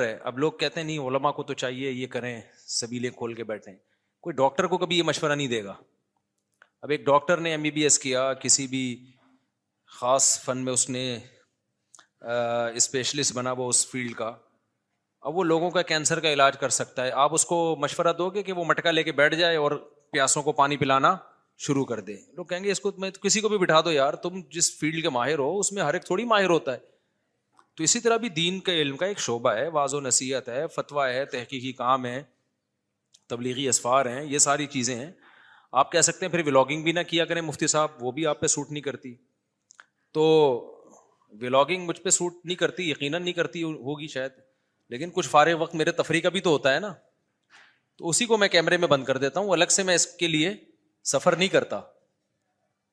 ہے. اب لوگ کہتے ہیں نہیں علماء کو تو چاہیے یہ کریں, سبیلیں کھول کے بیٹھیں. کوئی ڈاکٹر کو کبھی یہ مشورہ نہیں دے گا. اب ایک ڈاکٹر نے MBBS کیا, کسی بھی خاص فن میں اس نے اسپیشلسٹ بنا وہ اس فیلڈ کا, اب وہ لوگوں کا کینسر کا علاج کر سکتا ہے. آپ اس کو مشورہ دو گے کہ وہ مٹکا لے کے بیٹھ جائے اور پیاسوں کو پانی پلانا شروع کر دے؟ لوگ کہیں گے اس کو میں کسی کو بھی بٹھا دو یار, تم جس فیلڈ کے ماہر ہو اس میں ہر ایک تھوڑی ماہر ہوتا ہے. تو اسی طرح بھی دین کے علم کا ایک شعبہ ہے, واعظ و نصیحت ہے, فتویٰ ہے, تحقیقی کام ہے, تبلیغی اسفار ہیں, یہ ساری چیزیں ہیں. آپ کہہ سکتے ہیں پھر ولاگنگ بھی نہ کیا کریں مفتی صاحب, وہ بھی آپ پہ سوٹ نہیں کرتی. تو ولاگنگ مجھ پہ سوٹ نہیں کرتی, یقیناً نہیں کرتی ہوگی شاید, لیکن کچھ فارغ وقت میرے تفریح کا بھی تو ہوتا ہے نا, تو اسی کو میں کیمرے میں بند کر دیتا ہوں. الگ سے میں اس کے لیے سفر نہیں کرتا.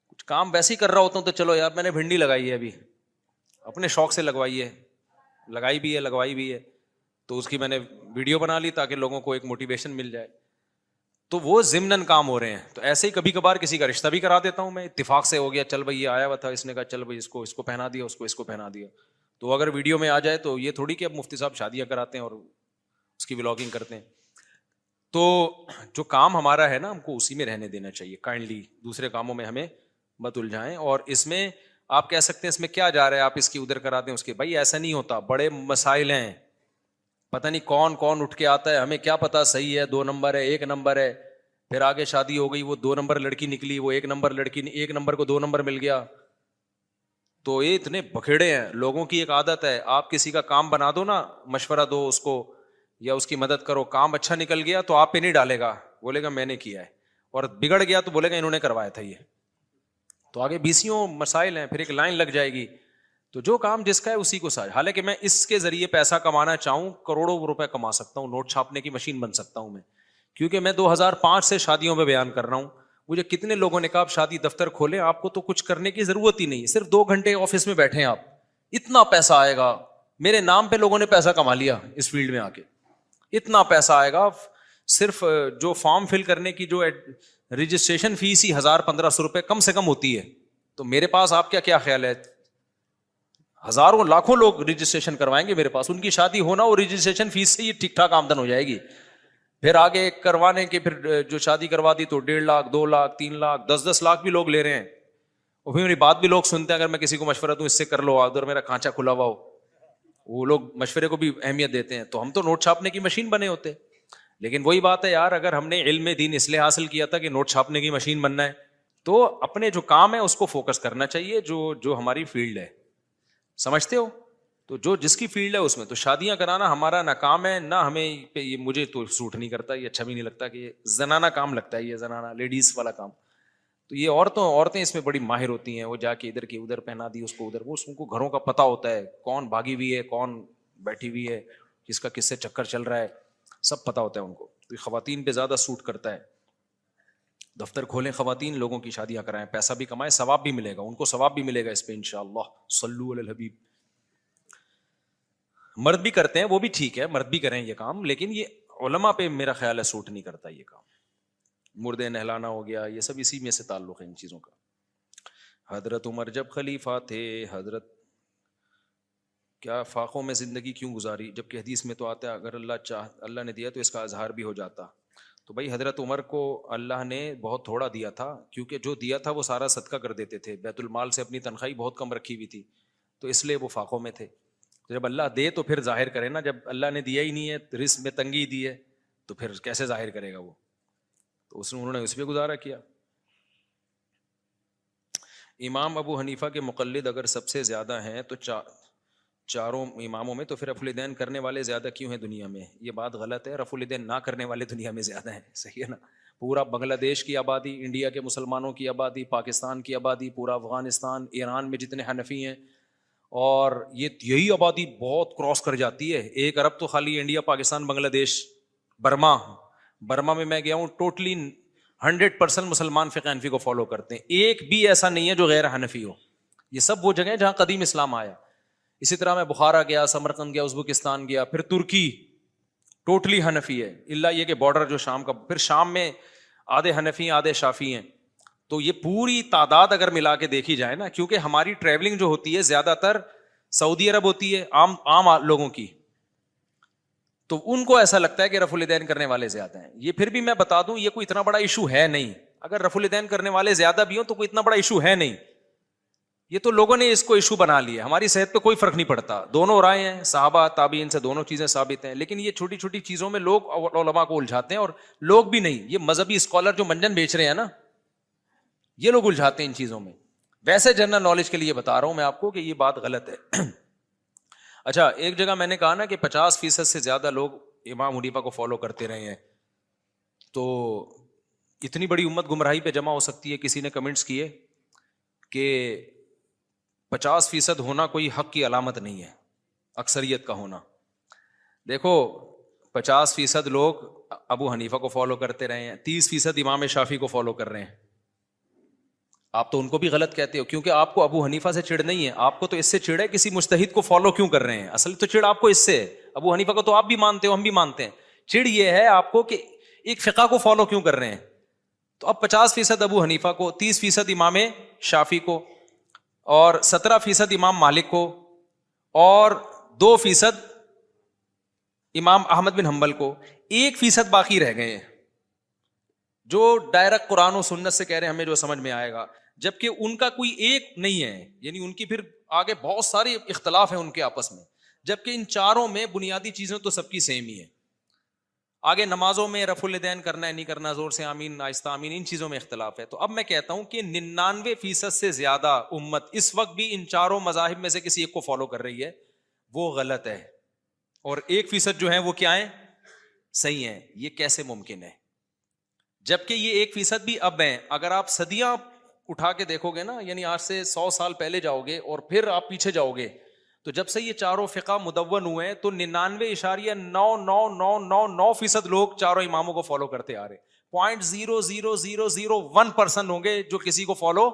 کچھ کام ویسے ہی کر رہا ہوتا ہوں تو چلو یار میں نے بھنڈی لگائی ہے, ابھی اپنے شوق سے لگوائی ہے, لگائی بھی ہے لگوائی بھی ہے, تو اس کی میں نے ویڈیو بنا لی تاکہ لوگوں کو ایک موٹیویشن مل جائے. تو وہ ضمناً کام ہو رہے ہیں. تو ایسے ہی کبھی کبھار کسی کا رشتہ بھی کرا دیتا ہوں میں, اتفاق سے ہو گیا, چل بھائی یہ آیا ہوا تھا, اس نے کہا چل بھائی اس کو پہنا دیا, اس کو پہنا دیا. تو اگر ویڈیو میں آ جائے تو یہ تھوڑی کہ اب مفتی صاحب شادیاں کراتے ہیں اور اس کی ولاگنگ کرتے ہیں. تو جو کام ہمارا ہے نا ہم کو اسی میں رہنے دینا چاہیے کائنڈلی, دوسرے کاموں میں ہمیں مت الجھائیں. اور اس میں آپ کہہ سکتے ہیں اس میں کیا جا رہا ہے, آپ اس کی ادھر کرا دیں اس کے, بھائی ایسا نہیں ہوتا. بڑے مسائل ہیں, پتہ نہیں کون کون اٹھ کے آتا ہے, ہمیں کیا پتا صحیح ہے 2 نمبر ہے 1 نمبر ہے, پھر آگے شادی ہو گئی وہ 2 نمبر لڑکی نکلی, وہ 1 نمبر لڑکی, 1 نمبر کو 2 نمبر مل گیا. تو یہ اتنے بکھیڑے ہیں. لوگوں کی ایک عادت ہے, آپ کسی کا کام بنا دو نا, مشورہ دو اس کو یا اس کی مدد کرو, کام اچھا نکل گیا تو آپ پہ نہیں ڈالے گا, بولے گا میں نے کیا ہے, اور بگڑ گیا تو بولے گا انہوں نے کروایا تھا یہ. تو آگے بیسیوں مسائل ہیں, پھر ایک لائن لگ جائے گی. تو جو کام جس کا ہے اسی کو ساجھ. حالانکہ میں اس کے ذریعے پیسہ کمانا چاہوں, کروڑوں روپے کما سکتا ہوں, نوٹ چھاپنے کی مشین بن سکتا ہوں میں, کیونکہ میں 2005 سے شادیوں میں بیان کر رہا ہوں. مجھے کتنے لوگوں نے کہا آپ شادی دفتر کھولیں, آپ کو تو کچھ کرنے کی ضرورت ہی نہیں ہے, صرف 2 گھنٹے آفس میں بیٹھیں آپ, اتنا پیسہ آئے گا. میرے نام پہ لوگوں نے پیسہ کما لیا اس فیلڈ میں آ کے, اتنا پیسہ آئے گا. صرف جو فارم فل کرنے کی جو رجسٹریشن فیس ہی 1000-1500 روپے کم سے کم ہوتی ہے. تو میرے پاس آپ کیا خیال ہے, ہزاروں لاکھوں لوگ رجسٹریشن کروائیں گے میرے پاس, ان کی شادی ہونا اور رجسٹریشن فیس سے یہ ٹھیک ٹھاک آمدن ہو جائے گی. پھر آگے کروانے کے, پھر جو شادی کروا دی تو 1.5 لاکھ 2 لاکھ 3 لاکھ 10 لاکھ بھی لوگ لے رہے ہیں. اور پھر میری بات بھی لوگ سنتے ہیں, اگر میں کسی کو مشورہ دوں اس سے کر لو, ادھر میرا کھانچا کھلا ہوا ہو, وہ لوگ مشورے کو بھی اہمیت دیتے ہیں. تو ہم تو نوٹ چھاپنے کی مشین بنے ہوتے. لیکن وہی بات ہے یار, اگر ہم نے علم دین اس لیے حاصل کیا تھا کہ نوٹ چھاپنے کی مشین بننا ہے, تو اپنے جو کام ہے اس کو فوکس کرنا چاہیے, جو ہماری فیلڈ ہے, سمجھتے ہو. تو جو جس کی فیلڈ ہے اس میں, تو شادیاں کرانا ہمارا نہ کام ہے نہ ہمیں پہ, یہ مجھے تو سوٹ نہیں کرتا, یہ اچھا بھی نہیں لگتا, کہ یہ زنانہ کام لگتا ہے, یہ زنانہ لیڈیز والا کام. تو یہ عورتیں اس میں بڑی ماہر ہوتی ہیں, وہ جا کے ادھر کی ادھر پہنا دی اس کو ادھر, وہ ان کو گھروں کا پتہ ہوتا ہے, کون بھاگی ہوئی ہے کون بیٹھی ہوئی ہے, کس کا کس سے چکر چل رہا ہے, سب پتہ ہوتا ہے ان کو. تو خواتین پہ زیادہ سوٹ کرتا ہے. دفتر کھولیں خواتین, لوگوں کی شادیاں کرائیں, پیسہ بھی کمائیں, ثواب بھی ملے گا, ان کو ثواب بھی ملے گا اس پہ انشاءاللہ. صلو علی الحبیب. مرد بھی کرتے ہیں, وہ بھی ٹھیک ہے, مرد بھی کریں یہ کام, لیکن یہ علماء پہ میرا خیال ہے سوٹ نہیں کرتا یہ کام. مردے نہلانا ہو گیا, یہ سب اسی میں سے تعلق ہے ان چیزوں کا. حضرت عمر جب خلیفہ تھے, حضرت کیا فاقوں میں زندگی کیوں گزاری, جبکہ حدیث میں تو آتا ہے اگر اللہ نے دیا تو اس کا اظہار بھی ہو جاتا. تو بھائی حضرت عمر کو اللہ نے بہت تھوڑا دیا تھا, کیونکہ جو دیا تھا وہ سارا صدقہ کر دیتے تھے, بیت المال سے اپنی تنخواہ بہت کم رکھی ہوئی تھی, تو اس لیے وہ فاقوں میں تھے. جب اللہ دے تو پھر ظاہر کرے نا, جب اللہ نے دیا ہی نہیں ہے, رزق میں تنگی دی ہے, تو پھر کیسے ظاہر کرے گا وہ. تو انہوں نے اس پہ گزارا کیا. امام ابو حنیفہ کے مقلد اگر سب سے زیادہ ہیں تو چاروں اماموں میں, تو پھر رفع الیدین کرنے والے زیادہ کیوں ہیں دنیا میں؟ یہ بات غلط ہے, رفع الیدین نہ کرنے والے دنیا میں زیادہ ہیں, صحیح ہے نا. پورا بنگلہ دیش کی آبادی, انڈیا کے مسلمانوں کی آبادی, پاکستان کی آبادی, پورا افغانستان, ایران میں جتنے حنفی ہیں, اور یہی آبادی بہت کراس کر جاتی ہے. 1 ارب تو خالی انڈیا پاکستان بنگلہ دیش. برما میں گیا ہوں, ٹوٹلی 100% مسلمان فقہ حنفی کو فالو کرتے ہیں, ایک بھی ایسا نہیں ہے جو غیر حنفی ہو. یہ سب وہ جگہ ہیں جہاں قدیم اسلام آیا. اسی طرح میں بخارا گیا, سمرقند گیا, ازبکستان گیا, پھر ترکی ٹوٹلی حنفی ہے, الا یہ کہ بارڈر جو شام کا, پھر شام میں آدھے حنفی ہیں آدھے شافی ہیں. تو یہ پوری تعداد اگر ملا کے دیکھی جائے نا, کیونکہ ہماری ٹریولنگ جو ہوتی ہے زیادہ تر سعودی عرب ہوتی ہے عام لوگوں کی, تو ان کو ایسا لگتا ہے کہ رفع الیدین کرنے والے زیادہ ہیں. یہ پھر بھی میں بتا دوں یہ کوئی اتنا بڑا ایشو ہے نہیں. اگر رفع الیدین کرنے والے زیادہ بھی ہوں تو کوئی اتنا بڑا ایشو ہے نہیں. یہ تو لوگوں نے اس کو ایشو بنا لیا. ہماری صحت پہ کوئی فرق نہیں پڑتا. دونوں رائے ہیں, صحابہ تابعین سے دونوں چیزیں ثابت ہیں. لیکن یہ چھوٹی چھوٹی چیزوں میں لوگ علماء کو الجھاتے ہیں, اور لوگ بھی نہیں, یہ مذہبی اسکالر جو منجن بیچ رہے ہیں نا, یہ لوگ الجھاتے ہیں ان چیزوں میں. ویسے جنرل نالج کے لیے بتا رہا ہوں میں آپ کو کہ یہ بات غلط ہے. اچھا, ایک جگہ میں نے کہا نا کہ 50% سے زیادہ لوگ امام حنیفہ کو فالو کرتے رہے ہیں, تو اتنی بڑی امت گمراہی پہ جمع ہو سکتی ہے. کسی نے کمنٹس کیے کہ 50% ہونا کوئی حق کی علامت نہیں ہے, اکثریت کا ہونا. دیکھو 50% لوگ ابو حنیفہ کو فالو کرتے رہے ہیں, 30% امام شافعی کو فالو کر رہے ہیں. آپ تو ان کو بھی غلط کہتے ہو, کیونکہ آپ کو ابو حنیفہ سے چڑ نہیں ہے, آپ کو تو اس سے چڑ ہے کسی مجتہد کو فالو کیوں کر رہے ہیں. اصل تو چڑ آپ کو اس سے ہے. ابو حنیفہ کو تو آپ بھی مانتے ہو, ہم بھی مانتے ہیں. چڑ یہ ہے آپ کو کہ ایک فقہ کو فالو کیوں کر رہے ہیں. تو اب 50% ابو حنیفہ کو, 30% امام شافعی کو, اور 17% امام مالک کو, اور 2% امام احمد بن حنبل کو. 1% باقی رہ گئے ہیں جو ڈائریکٹ قرآن و سنت سے کہہ رہے ہیں ہمیں جو سمجھ میں آئے گا, جبکہ ان کا کوئی ایک نہیں ہے. یعنی ان کی پھر آگے بہت سارے اختلاف ہیں ان کے آپس میں, جبکہ ان چاروں میں بنیادی چیزیں تو سب کی سیم ہی ہے. آگے نمازوں میں رفع الیدین کرنا ہے نہیں کرنا, زور سے آمین آہستہ آمین, ان چیزوں میں اختلاف ہے. تو اب میں کہتا ہوں کہ 99% سے زیادہ امت اس وقت بھی ان چاروں مذاہب میں سے کسی ایک کو فالو کر رہی ہے, وہ غلط ہے. اور 1% جو ہے وہ کیا ہے, صحیح ہے. یہ کیسے ممکن ہے جبکہ یہ 1% بھی اب ہیں. اگر آپ صدیاں اٹھا کے دیکھو گے نا, یعنی آج سے 100 سال پہلے جاؤ گے اور پھر آپ پیچھے جاؤ گے, تو جب سے یہ چاروں فقہ مدون ہوئے تو 99.9999% لوگ چاروں اماموں کو فالو کرتے آ رہے. 0.00001% ہوں گے جو کسی کو فالو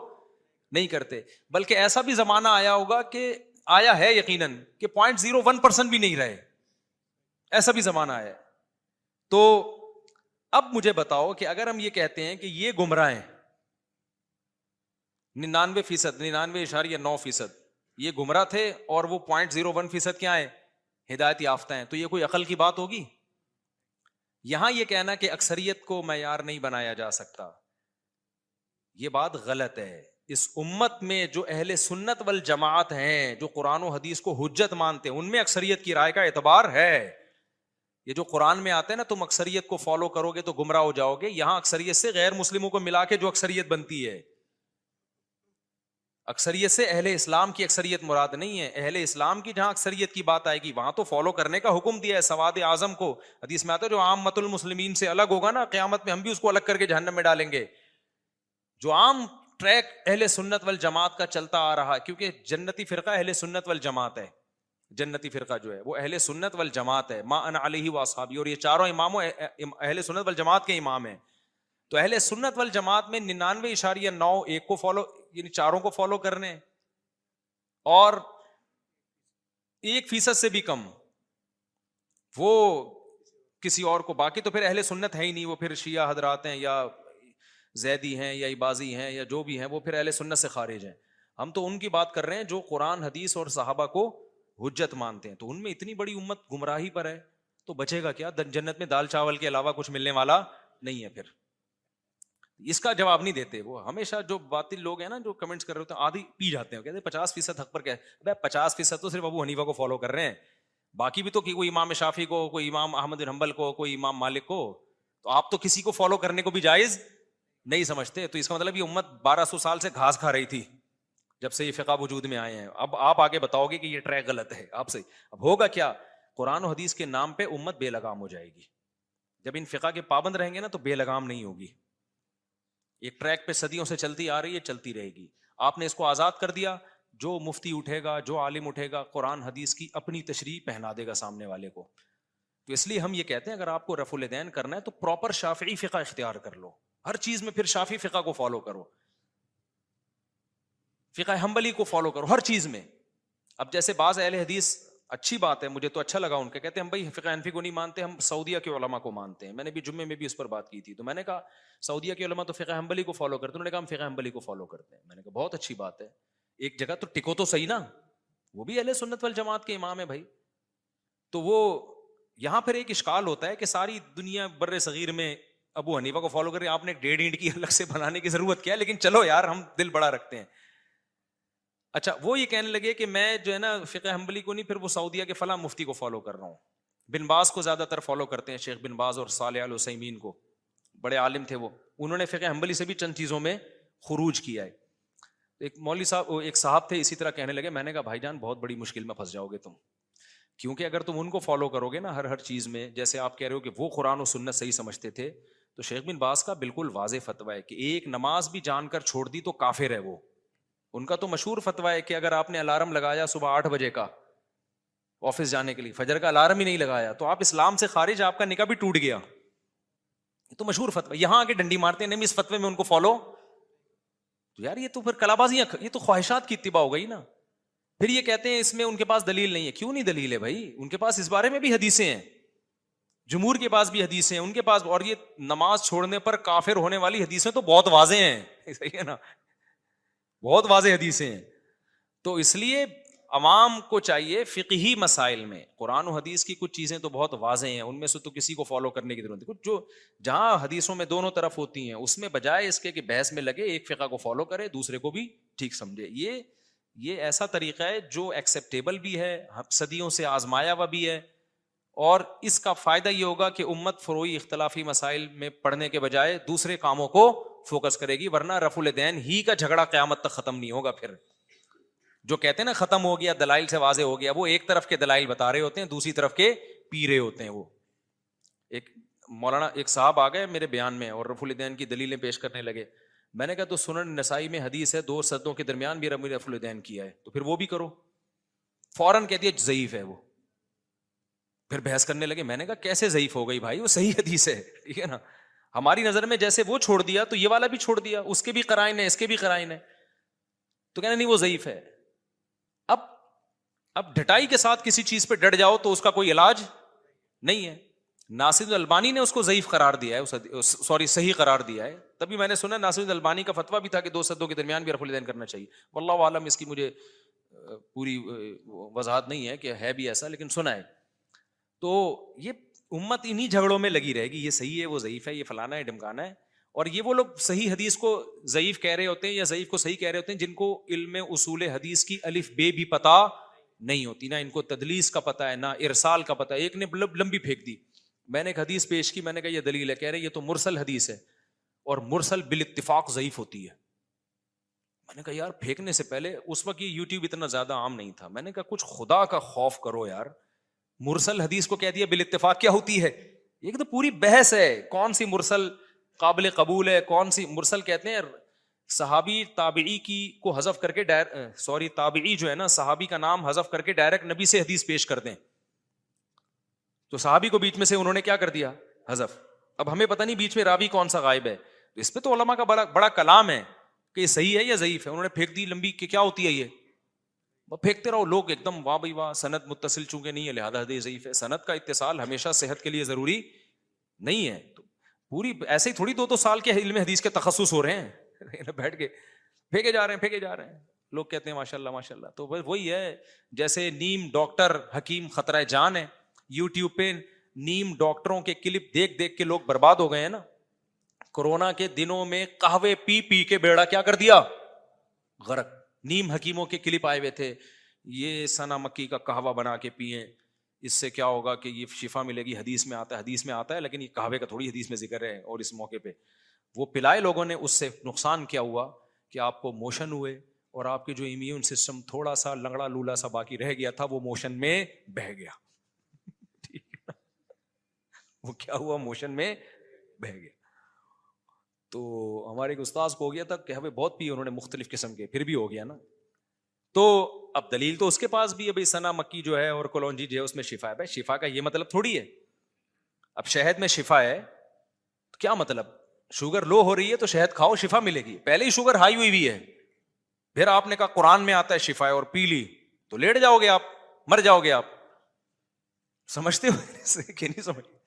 نہیں کرتے. بلکہ ایسا بھی زمانہ آیا ہوگا کہ آیا ہے یقیناً کہ 0.01% بھی نہیں رہے, ایسا بھی زمانہ آیا. تو اب مجھے بتاؤ کہ اگر ہم یہ کہتے ہیں کہ یہ گمراہ ہیں 99.9% یہ گمراہ تھے اور وہ 0.01% کیا ہے, ہدایت یافتہ ہیں, تو یہ کوئی عقل کی بات ہوگی؟ یہاں یہ کہنا کہ اکثریت کو معیار نہیں بنایا جا سکتا, یہ بات غلط ہے. اس امت میں جو اہل سنت والجماعت ہیں, جو قرآن و حدیث کو حجت مانتے ہیں, ان میں اکثریت کی رائے کا اعتبار ہے. یہ جو قرآن میں آتے ہیں نا, تم اکثریت کو فالو کرو گے تو گمراہ ہو جاؤ گے, یہاں اکثریت سے غیر مسلموں کو ملا کے جو اکثریت بنتی ہے. اکثریت سے اہل اسلام کی اکثریت مراد نہیں ہے. اہل اسلام کی جہاں اکثریت کی بات آئے گی وہاں تو فالو کرنے کا حکم دیا ہے. سواد اعظم کو حدیث میں آتا ہے جو عامۃ المسلمین سے الگ ہوگا نا, قیامت میں ہم بھی اس کو الگ کر کے جہنم میں ڈالیں گے. جو عام ٹریک اہل سنت والجماعت کا چلتا آ رہا ہے, کیونکہ جنتی فرقہ اہل سنت والجماعت ہے. جنتی فرقہ جو ہے وہ اہل سنت والجماعت ہے, ما انا علیہ واصحابی, اور یہ چاروں اماموں اہل سنت والجماعت کے امام ہیں. تو اہل سنت والجماعت میں 99.9 کو فالو, یعنی چاروں کو فالو کرنے, اور 1% سے بھی کم وہ کسی اور کو. باقی تو پھر اہل سنت ہے ہی نہیں, وہ پھر شیعہ حضرات ہیں یا زیدی ہیں یا عباضی ہیں یا جو بھی ہیں, وہ پھر اہل سنت سے خارج ہیں. ہم تو ان کی بات کر رہے ہیں جو قرآن حدیث اور صحابہ کو حجت مانتے ہیں. تو ان میں اتنی بڑی امت گمراہی پر ہے تو بچے گا کیا؟ جنت میں دال چاول کے علاوہ کچھ ملنے والا نہیں ہے. پھر اس کا جواب نہیں دیتے. وہ ہمیشہ جو باطل لوگ ہیں نا, جو کمنٹس کر رہے ہوتے ہیں, آدھی پی جاتے ہیں, کہتے ہیں 50% حق پر کیا ہے. 50% تو صرف ابو حنیفہ کو فالو کر رہے ہیں, باقی بھی تو کوئی امام شافعی کو, کوئی امام احمد بن حنبل کو, کوئی امام مالک کو. تو آپ تو کسی کو فالو کرنے کو بھی جائز نہیں سمجھتے. تو اس کا مطلب یہ امت 1200 سال سے گھاس کھا رہی تھی جب سے یہ فقہ وجود میں آئے ہیں. اب آپ آگے بتاؤ گے کہ یہ ٹریک غلط ہے آپ سے. اب ہوگا کیا؟ قرآن و حدیث کے نام پہ امت بے لگام ہو جائے گی. جب ان فقہ کے پابند رہیں گے نا تو بے لگام نہیں ہوگی. ایک ٹریک پہ صدیوں سے چلتی آ رہی ہے, چلتی رہے گی. آپ نے اس کو آزاد کر دیا, جو مفتی اٹھے گا, جو عالم اٹھے گا, قرآن حدیث کی اپنی تشریح پہنا دے گا سامنے والے کو. تو اس لیے ہم یہ کہتے ہیں اگر آپ کو رفع الیدین کرنا ہے تو پراپر شافعی فقہ اختیار کر لو. ہر چیز میں پھر شافعی فقہ کو فالو کرو, فقہ حنبلی کو فالو کرو ہر چیز میں. اب جیسے بعض اہل حدیث, اچھی بات ہے, مجھے تو اچھا لگا ان کے, کہتے ہیں ہم بھائی فقہ حنفی کو نہیں مانتے, ہم سعودیہ کے علماء کو مانتے ہیں. میں نے بھی جمعے میں بھی اس پر بات کی تھی, تو میں نے کہا سعودیہ کے علماء تو فقہ حنبلی کو فالو کرتے ہیں. انہوں نے کہا ہم فقہ حنبلی کو فالو کرتے ہیں. میں نے کہا بہت اچھی بات ہے, ایک جگہ تو ٹکو تو صحیح نا, وہ بھی اہل سنت والجماعت کے امام ہے بھائی. تو وہ یہاں پھر ایک اشکال ہوتا ہے کہ ساری دنیا بر صغیر میں ابو حنیفہ کو فالو کر رہے ہیں, آپ نے 1.5 اینٹ کی الگ سے بنانے کی ضرورت کیا ہے؟ لیکن چلو یار ہم دل بڑا رکھتے ہیں. اچھا وہ یہ کہنے لگے کہ میں جو ہے نا فقہ حنبلی کو نہیں, پھر وہ سعودیہ کے فلاں مفتی کو فالو کر رہا ہوں. بن باز کو زیادہ تر فالو کرتے ہیں, شیخ بن باز اور صالح ال عثیمین کو, بڑے عالم تھے وہ, انہوں نے فقہ حنبلی سے بھی چند چیزوں میں خروج کیا ہے. ایک مولوی صاحب, ایک صاحب تھے, اسی طرح کہنے لگے. میں نے کہا بھائی جان بہت بڑی مشکل میں پھنس جاؤ گے تم, کیونکہ اگر تم ان کو فالو کرو گے نا ہر چیز میں, جیسے آپ کہہ رہے ہو کہ وہ قرآن و سنت صحیح سمجھتے تھے, تو شیخ بن باز کا بالکل واضح فتویٰ ہے کہ ایک نماز بھی جان کر چھوڑ دی تو کافر ہے وہ. ان کا تو مشہور فتویٰ ہے کہ اگر آپ نے الارم لگایا صبح 8 بجے کا آفس جانے کے لیے, فجر کا الارم ہی نہیں لگایا, تو آپ اسلام سے خارج, آپ کا نکاح بھی ٹوٹ گیا. تو مشہور فتویٰ, یہاں آ کے ڈنڈی مارتے ہیں نہیں اس فتوے میں ان کو فالو. تو یار یہ تو پھر کلابازیاں, یہ تو خواہشات کی اتباع ہو گئی نا. پھر یہ کہتے ہیں اس میں ان کے پاس دلیل نہیں ہے. کیوں نہیں دلیل ہے بھائی؟ ان کے پاس اس بارے میں بھی حدیثیں ہیں, جمہور کے پاس بھی حدیثیں ہیں ان کے پاس, اور یہ نماز چھوڑنے پر کافر ہونے والی حدیثیں تو بہت واضح ہیں, صحیح ہے نا, بہت واضح حدیثیں ہیں. تو اس لیے عوام کو چاہیے فقہی مسائل میں, قرآن و حدیث کی کچھ چیزیں تو بہت واضح ہیں, ان میں سے تو کسی کو فالو کرنے کی ضرورت ہے. کچھ جو جہاں حدیثوں میں دونوں طرف ہوتی ہیں, اس میں بجائے اس کے کہ بحث میں لگے, ایک فقہ کو فالو کرے, دوسرے کو بھی ٹھیک سمجھے. یہ ایسا طریقہ ہے جو ایکسیپٹیبل بھی ہے, صدیوں سے آزمایا ہوا بھی ہے, اور اس کا فائدہ یہ ہوگا کہ امت فروعی اختلافی مسائل میں پڑھنے کے بجائے دوسرے کاموں کو فوکس کرے گی. ورنہ رفع الدین ہی کا جھگڑا قیامت تک ختم نہیں ہوگا. پھر جو کہتے ہیں نا ختم ہو گیا, دلائل سے واضح ہو گیا, وہ ایک طرف کے دلائل بتا رہے ہوتے ہیں, دوسری طرف کے پی رہے ہوتے ہیں. وہ ایک مولانا, ایک صاحب آ گئے میرے بیان میں اور رفع الدین کی دلیلیں پیش کرنے لگے. میں نے کہا تو سنن نسائی میں حدیث ہے 2 سدوں کے درمیان بھی رفع الدین کیا ہے, تو پھر وہ بھی کرو. فوراً کہہ دیا ضعیف ہے وہ. پھر بحث کرنے لگے. میں نے کہا کیسے ضعیف ہو گئی بھائی, وہ صحیح حدیث ہے, ٹھیک ہے نا. ہماری نظر میں جیسے وہ چھوڑ دیا تو یہ والا بھی چھوڑ دیا, اس کے بھی قرائن ہے, اس کے بھی قرائن ہے, تو کہنا نہیں وہ ضعیف ہے. اب ڈھٹائی کے ساتھ کسی چیز پہ ڈٹ جاؤ تو اس کا کوئی علاج نہیں ہے. ناصر البانی نے اس کو ضعیف قرار دیا ہے, صحیح قرار دیا ہے. تبھی میں نے سنا ناصر البانی کا فتویٰ بھی تھا کہ 2 سدوں کے درمیان بھی رفع الدین کرنا چاہیے. واللہ عالم, اس کی مجھے پوری وضاحت نہیں ہے کہ ہے بھی ایسا, لیکن سنا ہے. تو یہ امت انہی جھگڑوں میں لگی رہے گی, یہ صحیح ہے وہ ضعیف ہے, یہ فلانا ہے ڈمکانا ہے. اور یہ وہ لوگ صحیح حدیث کو ضعیف کہہ رہے ہوتے ہیں یا ضعیف کو صحیح کہہ رہے ہوتے ہیں جن کو علم اصول حدیث کی الف بے بھی پتا نہیں ہوتی, نہ ان کو تدلیس کا پتہ ہے, نہ ارسال کا پتہ ہے. ایک نے لمبی پھینک دی, میں نے ایک حدیث پیش کی, میں نے کہا یہ دلیل ہے, کہہ رہے یہ تو مرسل حدیث ہے, اور مرسل بالاتفاق ضعیف ہوتی ہے. میں نے کہا یار پھینکنے سے پہلے, اس وقت یہ یوٹیوب اتنا زیادہ عام نہیں تھا, میں نے کہا کچھ خدا کا خوف کرو یار, مرسل حدیث کو کہہ دیا بالاتفاق کیا ہوتی ہے. یہ تو پوری بحث ہے کون سی مرسل قابل قبول ہے, کون سی مرسل کہتے ہیں صحابی تابعی کی کو حذف کر کے تابعی جو ہے نا, صحابی کا نام حذف کر کے ڈائریکٹ نبی سے حدیث پیش کر دیں, تو صحابی کو بیچ میں سے انہوں نے کیا کر دیا, حذف. اب ہمیں پتہ نہیں بیچ میں راوی کون سا غائب ہے, تو اس پہ تو علماء کا بڑا کلام ہے کہ یہ صحیح ہے یا ضعیف ہے. انہوں نے پھینک دی لمبی کہ کیا ہوتی ہے یہ, پھینکتے رہو. لوگ ایک دم واہ بھائی واہ, سند متصل چونکہ نہیں ہے لہذا حدیث ضعیف ہے. سند کا اتصال ہمیشہ صحت کے لیے ضروری نہیں ہے. تو پوری ایسے ہی تھوڑی 2 سال کے علم حدیث کے تخصص ہو رہے ہیں, بیٹھ کے پھینکے جا رہے ہیں. لوگ کہتے ہیں ماشاء اللہ ماشاء اللہ. تو وہی ہے جیسے نیم ڈاکٹر حکیم خطرہ جان ہے, یوٹیوب پہ نیم ڈاکٹروں کے کلپ دیکھ دیکھ کے لوگ برباد ہو گئے ہیں نا. کورونا کے دنوں میں قہوے پی پی کے بیڑا کیا کر دیا, غرق. نیم حکیموں کے کلپ آئے ہوئے تھے, یہ سنا مکی کا قہوہ بنا کے پیئیں, اس سے کیا ہوگا کہ یہ شفا ملے گی. حدیث میں آتا ہے لیکن یہ قہوے کا تھوڑی حدیث میں ذکر ہے. اور اس موقع پہ وہ پلائے لوگوں نے, اس سے نقصان کیا ہوا کہ آپ کو موشن ہوئے, اور آپ کے جو امیون سسٹم تھوڑا سا لنگڑا لولا سا باقی رہ گیا تھا وہ موشن میں بہہ گیا. ٹھیک ہے, وہ کیا ہوا, موشن میں بہہ گیا. تو ہمارے ایک استاذ کو ہو گیا تھا کہ ہمیں بہت پی انہوں نے مختلف قسم کے, پھر بھی ہو گیا نا. تو اب دلیل تو اس کے پاس بھی ہے بھائی, سنا مکی جو ہے اور کلونجی جو ہے اس میں شفا ہے. بھائی شفا کا یہ مطلب تھوڑی ہے, اب شہد میں شفا ہے تو کیا مطلب, شوگر لو ہو رہی ہے تو شہد کھاؤ شفا ملے گی. پہلے ہی شوگر ہائی ہوئی بھی ہے, پھر آپ نے کہا قرآن میں آتا ہے شفا ہے اور پی لی تو لیٹ جاؤ گے آپ, مر جاؤ گے آپ. سمجھتے ہو کہ نہیں سمجھتے؟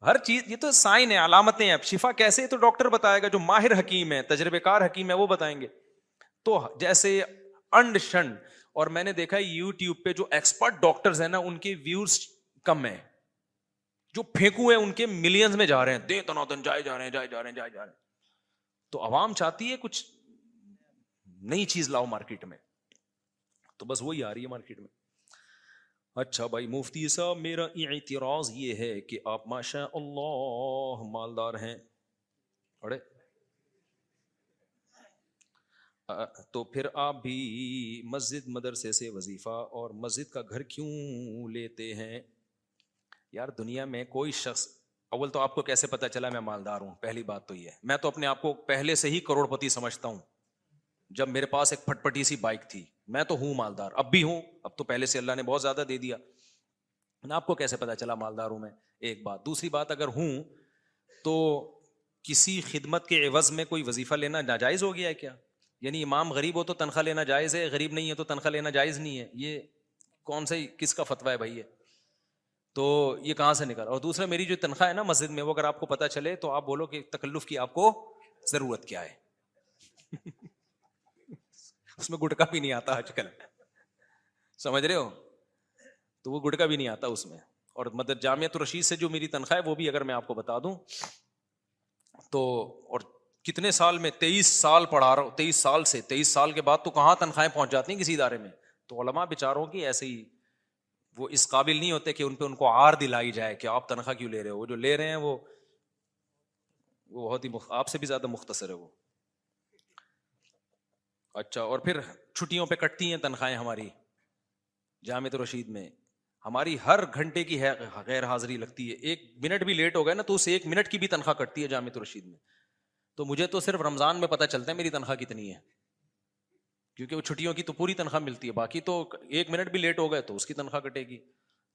ہر چیز یہ تو سائن ہے, علامتیں ہیں. اب شفا کیسے تو ڈاکٹر بتائے گا, جو ماہر حکیم ہے, تجربے کار حکیم ہے, وہ بتائیں گے. تو جیسے انڈ شنڈ, اور میں نے دیکھا ہے یوٹیوب پہ جو ایکسپرٹ ڈاکٹرز ہیں نا ان کے ویوز کم ہیں, جو پھینکو ہیں ان کے ملینز میں جا رہے ہیں، دے تنادن جائے جا رہے ہیں، جائے جا رہے ہیں، جائے جا رہے ہیں. تو عوام چاہتی ہے کچھ نئی چیز لاؤ مارکیٹ میں، تو بس وہی آ رہی ہے مارکیٹ میں. اچھا بھائی مفتی صاحب، میرا اعتراض یہ ہے کہ آپ ماشاء اللہ مالدار ہیں، اڑے تو پھر آپ بھی مسجد مدرسے سے وظیفہ اور مسجد کا گھر کیوں لیتے ہیں؟ یار دنیا میں کوئی شخص، اول تو آپ کو کیسے پتا چلا میں مالدار ہوں؟ پہلی بات تو یہ ہے، میں تو اپنے آپ کو پہلے سے ہی کروڑ پتی سمجھتا ہوں. جب میرے پاس ایک پھٹ پٹی سی بائک تھی، میں تو ہوں مالدار، اب بھی ہوں، اب تو پہلے سے اللہ نے بہت زیادہ دے دیا. آپ کو کیسے پتا چلا مالدار ہوں میں؟ ایک بات. دوسری بات، اگر ہوں تو کسی خدمت کے عوض میں کوئی وظیفہ لینا ناجائز ہو گیا ہے کیا؟ یعنی امام غریب ہو تو تنخواہ لینا جائز ہے، غریب نہیں ہے تو تنخواہ لینا جائز نہیں ہے؟ یہ کون سے کس کا فتویٰ ہے بھائی یہ؟ تو یہ کہاں سے نکلا؟ اور دوسرا، میری جو تنخواہ ہے نا مسجد میں، وہ اگر آپ کو پتا چلے تو آپ بولو کہ تکلف کی آپ کو ضرورت کیا ہے. اس میں گٹکا بھی نہیں آتا آج کل، سمجھ رہے ہو؟ تو وہ گٹکا بھی نہیں آتا اس میں. اور مدد جامعۃ الرشید سے جو میری تنخواہ ہے وہ بھی اگر میں آپ کو بتا دوں تو، اور کتنے سال میں 23 سال پڑھا رہا ہوں، 23 سال کے بعد تو کہاں تنخواہیں پہنچ جاتی ہیں کسی ادارے میں. تو علماء بیچاروں کی ایسے ہی، وہ اس قابل نہیں ہوتے کہ ان کو عار دلائی جائے کہ آپ تنخواہ کیوں لے رہے ہو. وہ جو لے رہے ہیں وہ بہت ہی آپ سے بھی زیادہ مختصر ہے وہ. اچھا، اور پھر چھٹیوں پہ کٹتی ہیں تنخواہیں ہماری جامعۃ الرشید میں. ہماری ہر گھنٹے کی غیر حاضری لگتی ہے، 1 منٹ بھی لیٹ ہو گئے نا تو اس 1 منٹ کی بھی تنخواہ کٹتی ہے جامعۃ الرشید میں. تو مجھے تو صرف رمضان میں پتہ چلتا ہے میری تنخواہ کتنی ہے، کیونکہ وہ چھٹیوں کی تو پوری تنخواہ ملتی ہے، باقی تو 1 منٹ بھی لیٹ ہو گئے تو اس کی تنخواہ کٹے گی.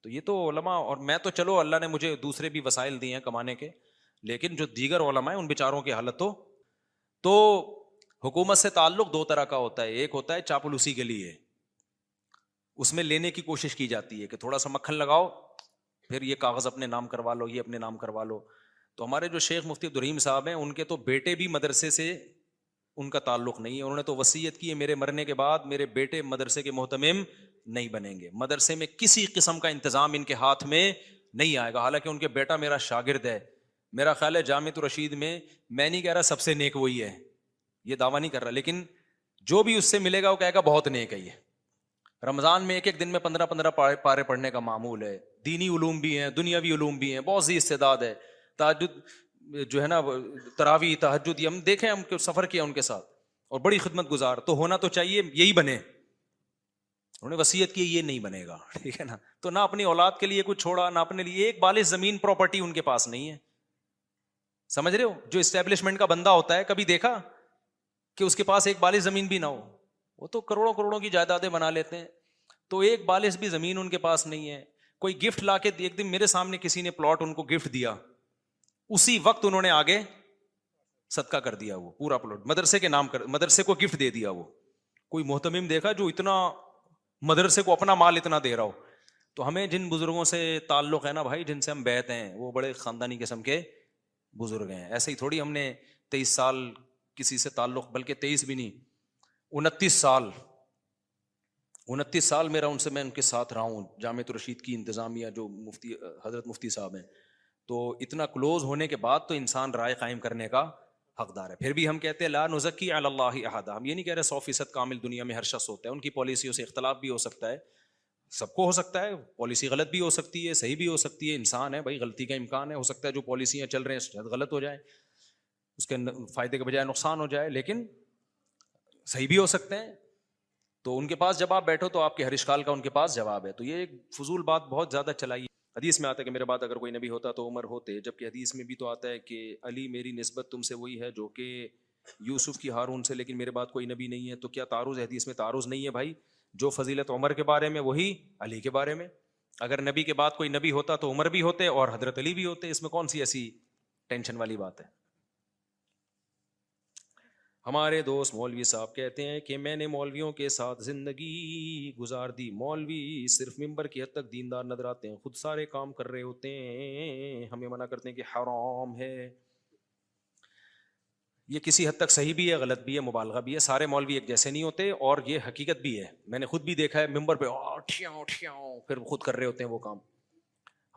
تو یہ تو علماء، اور میں تو چلو اللہ نے مجھے دوسرے بھی وسائل دیے ہیں کمانے کے، لیکن جو دیگر علماء ہیں ان بیچاروں کی حالت تو حکومت سے تعلق 2 طرح کا ہوتا ہے. ایک ہوتا ہے چاپلوسی کے لیے، اس میں لینے کی کوشش کی جاتی ہے کہ تھوڑا سا مکھن لگاؤ، پھر یہ کاغذ اپنے نام کروا لو، یہ اپنے نام کروا لو. تو ہمارے جو شیخ مفتی عبدالرحیم صاحب ہیں، ان کے تو بیٹے بھی مدرسے سے ان کا تعلق نہیں ہے. انہوں نے تو وصیت کی ہے میرے مرنے کے بعد میرے بیٹے مدرسے کے محتمم نہیں بنیں گے، مدرسے میں کسی قسم کا انتظام ان کے ہاتھ میں نہیں آئے گا. حالانکہ ان کے بیٹا میرا شاگرد ہے. میرا خیال ہے جامعۃ الرشید میں نہیں کہہ رہا سب سے نیک وہی ہے، یہ دعویٰ نہیں کر رہا، لیکن جو بھی اس سے ملے گا وہ کہے گا بہت نیک ہے. یہ رمضان میں ایک دن میں 15 پارے پڑھنے کا معمول ہے. دینی علوم بھی ہیں، دنیاوی علوم بھی ہیں، بہت سی استعداد ہے. تہجد جو ہے نا، تراویح تہجد، ہم دیکھیں، ہم سفر کیا ان کے ساتھ، اور بڑی خدمت گزار. تو ہونا تو چاہیے یہی بنے. انہوں نے وصیت کی یہ نہیں بنے گا، ٹھیک ہے نا. تو نہ اپنی اولاد کے لیے کچھ چھوڑا، نہ اپنے لیے ایک بالغ زمین پراپرٹی ان کے پاس نہیں ہے. سمجھ رہے ہو؟ جو اسٹیبلشمنٹ کا بندہ ہوتا ہے، کبھی دیکھا کہ اس کے پاس ایک بالغ زمین بھی نہ ہو؟ وہ تو کروڑوں کروڑوں کی جائیدادیں بنا لیتے ہیں. تو ایک بالغ بھی زمین ان کے پاس نہیں ہے. کوئی گفٹ لا کے، ایک دن میرے سامنے کسی نے پلاٹ ان کو گفٹ دیا، اسی وقت انہوں نے آگے صدقہ کر دیا، وہ پورا پلاٹ مدرسے کے نام کر، مدرسے کو گفٹ دے دیا. وہ کوئی محتمم دیکھا جو اتنا مدرسے کو اپنا مال اتنا دے رہا ہو. تو ہمیں جن بزرگوں سے تعلق ہے نا بھائی، جن سے ہم بیعت ہیں، وہ بڑے خاندانی قسم کے بزرگ ہیں. ایسے ہی تھوڑی ہم نے 23 سال کسی سے تعلق، بلکہ 23 بھی نہیں، 29 سال میں ان کے ساتھ رہا ہوں. جامعۃ الرشید کی انتظامیہ جو مفتی حضرت مفتی صاحب ہیں، تو اتنا کلوز ہونے کے بعد تو انسان رائے قائم کرنے کا حقدار ہے. پھر بھی ہم کہتے ہیں لا نزکی علی اللہ احد. ہم یہ نہیں کہہ رہے 100% کامل دنیا میں ہر شخص ہوتا ہے، ان کی پالیسیوں سے اختلاف بھی ہو سکتا ہے، سب کو ہو سکتا ہے. پالیسی غلط بھی ہو سکتی ہے، صحیح بھی ہو سکتی ہے. انسان ہے بھائی، غلطی کا امکان ہے. ہو سکتا ہے جو پالیسیاں چل رہے ہیں شاید غلط ہو جائیں، اس کے فائدے کے بجائے نقصان ہو جائے، لیکن صحیح بھی ہو سکتے ہیں. تو ان کے پاس جب آپ بیٹھو تو آپ کے ہر اشکال کا ان کے پاس جواب ہے. تو یہ ایک فضول بات بہت زیادہ چلائی. حدیث میں آتا ہے کہ میرے بعد اگر کوئی نبی ہوتا تو عمر ہوتے، جبکہ حدیث میں بھی تو آتا ہے کہ علی میری نسبت تم سے وہی ہے جو کہ یوسف کی ہارون سے، لیکن میرے بعد کوئی نبی نہیں ہے. تو کیا تعارض ہے؟ حدیث میں تعارض نہیں ہے بھائی. جو فضیلت عمر کے بارے میں وہی علی کے بارے میں. اگر نبی کے بعد کوئی نبی ہوتا تو عمر بھی ہوتے اور حضرت علی بھی ہوتے. اس میں کون سی ایسی ٹینشن والی بات ہے؟ ہمارے دوست مولوی صاحب کہتے ہیں کہ میں نے مولویوں کے ساتھ زندگی گزار دی. مولوی صرف ممبر کی حد تک دیندار نظر آتے ہیں، خود سارے کام کر رہے ہوتے ہیں، ہمیں منع کرتے ہیں کہ حرام ہے. یہ کسی حد تک صحیح بھی ہے، غلط بھی ہے، مبالغہ بھی ہے. سارے مولوی ایک جیسے نہیں ہوتے، اور یہ حقیقت بھی ہے. میں نے خود بھی دیکھا ہے ممبر پہ پھر خود کر رہے ہوتے ہیں وہ کام.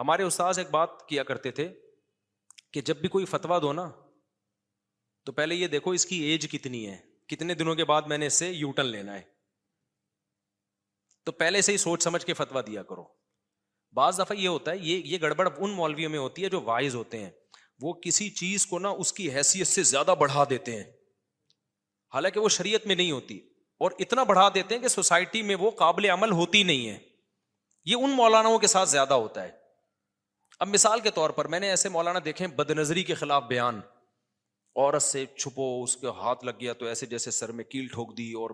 ہمارے استاذ ایک بات کیا کرتے تھے کہ جب بھی کوئی فتویٰ دو نا تو پہلے یہ دیکھو اس کی ایج کتنی ہے, کتنے دنوں کے بعد میں نے اس سے یو ٹرن لینا ہے, تو پہلے سے ہی سوچ سمجھ کے فتویٰ دیا کرو. بعض دفعہ یہ ہوتا ہے, یہ گڑبڑ ان مولویوں میں ہوتی ہے جو وائز ہوتے ہیں, وہ کسی چیز کو نا اس کی حیثیت سے زیادہ بڑھا دیتے ہیں حالانکہ وہ شریعت میں نہیں ہوتی, اور اتنا بڑھا دیتے ہیں کہ سوسائٹی میں وہ قابل عمل ہوتی نہیں ہے. یہ ان مولاناؤں کے ساتھ زیادہ ہوتا ہے. اب مثال کے طور پر میں نے ایسے مولانا دیکھے بد نظری کے خلاف بیان, عورت سے چھپو, اس کے ہاتھ لگ گیا تو ایسے جیسے سر میں کیل ٹھوک دی, اور